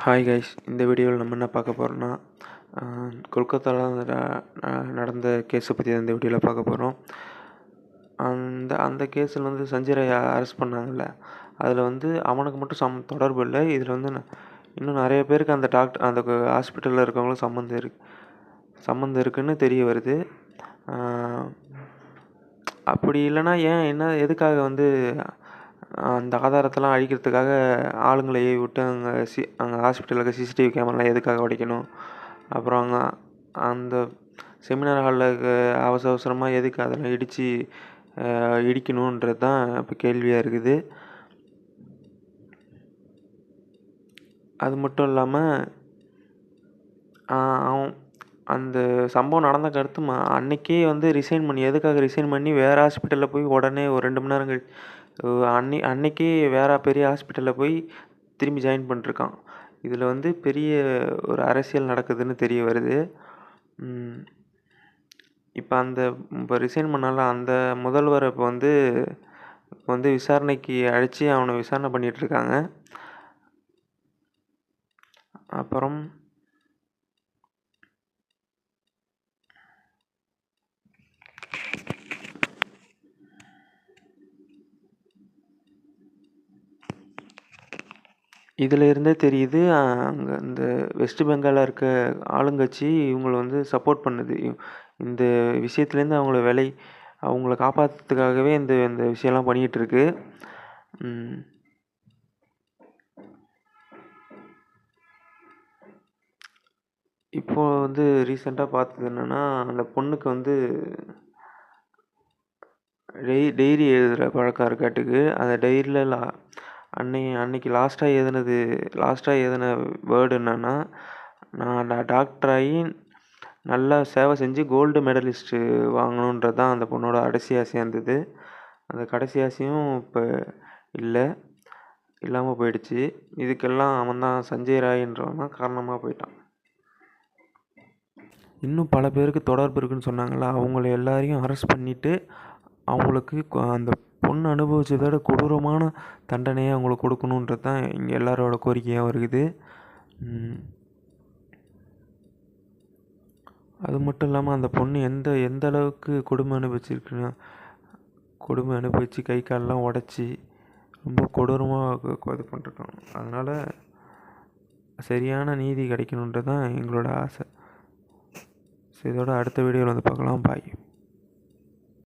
Hi guys, இந்த வீடியோவில் நம்ம என்ன பார்க்க போகிறோம்னா கொல்கத்தாவில் நடந்த கேஸை பற்றி தான் இந்த வீடியோவில் பார்க்க போகிறோம். அந்த கேஸில் வந்து சஞ்சய் ராயை அரெஸ்ட் பண்ணாங்கல்ல, அதில் வந்து அவனுக்கு மட்டும் தொடர்பு இல்லை. இதில் வந்து இன்னும் நிறைய பேருக்கு அந்த அந்த ஹாஸ்பிட்டலில் இருக்கவங்களும் சம்மந்தம் இருக்குன்னு தெரிய வருது. அப்படி இல்லைன்னா எதுக்காக வந்து அந்த ஆதாரத்தெல்லாம் அழிக்கிறதுக்காக ஆளுங்களை ஏவி விட்டு அங்கே ஹாஸ்பிட்டலில் இருக்க சிசிடிவி கேமராலாம் எதுக்காக உடைக்கணும்? அப்புறம் அந்த செமினார் ஹாலில் அவசரமாக எதுக்கு அதெல்லாம் இடிக்கணுன்றது தான் இப்போ கேள்வியாக இருக்குது. அது மட்டும் இல்லாமல் அந்த சம்பவம் நடந்த அடுத்து அன்றைக்கே வந்து எதுக்காக ரிசைன் பண்ணி வேறு ஹாஸ்பிட்டலில் போய் உடனே ஒரு 2 மணி நேரம் கழிச்சு அன்றைக்கே வேறு பெரிய ஹாஸ்பிட்டலில் போய் திரும்பி ஜாயின் பண்ணிருக்கான். இதில் வந்து பெரிய ஒரு அரசியல் நடக்குதுன்னு தெரிய வருது. இப்போ ரிசைன் பண்ணால அந்த முதல்வரை இப்போ வந்து விசாரணைக்கு அழைச்சி அவனை விசாரணை பண்ணிகிட்ருக்காங்க. அப்புறம் இதில் இருந்தே தெரியுது, அங்கே இந்த வெஸ்ட் பெங்காலில் இருக்க ஆளுங்கட்சி இவங்களை வந்து சப்போர்ட் பண்ணுது. இந்த விஷயத்துலேருந்து அவங்கள காப்பாற்றுறதுக்காகவே இந்த விஷயம்லாம் பண்ணிகிட்ருக்கு. இப்போது வந்து ரீசெண்டாக பார்த்தது என்னென்னா, அந்த பொண்ணுக்கு வந்து டைரி எழுதுகிற பழக்கம் இருக்காட்டுக்கு. அந்த டைரியில் அன்னைக்கு லாஸ்ட்டாக எழுதின வேர்டு என்னன்னா, நான் டாக்டராகி நல்லா சேவை செஞ்சு கோல்டு மெடலிஸ்ட்டு வாங்கணுன்றது தான் அந்த பொண்ணோட கடைசி ஆசையாக இருந்தது. அந்த கடைசி ஆசையும் இப்போ இல்லாமல் போயிடுச்சு. இதுக்கெல்லாம் அவன் தான் சஞ்சய் ராய்ன்றவன் தான் காரணமாக போயிட்டான். இன்னும் பல பேருக்கு தொடர்பு இருக்குன்னு சொன்னாங்களா, அவங்கள எல்லாரையும் அரெஸ்ட் பண்ணிவிட்டு அவங்களுக்கு அந்த பொண்ணு அனுபவிச்சதை விட கொடூரமான தண்டனையை அவங்களுக்கு கொடுக்கணுன்றது தான் இங்கே எல்லாரோட கோரிக்கையாகவும் இருக்குது. அது மட்டும் இல்லாமல் அந்த பொண்ணு எந்த அளவுக்கு கொடுமை அனுபவிச்சு கை காலெலாம் உடச்சி ரொம்ப கொடூரமாக இது பண்ணிருக்காங்க. அதனால் சரியான நீதி கிடைக்கணுன்றது தான் எங்களோட ஆசை. இதோட அடுத்த வீடியோவில் வந்து பார்க்கலாம். பாய்.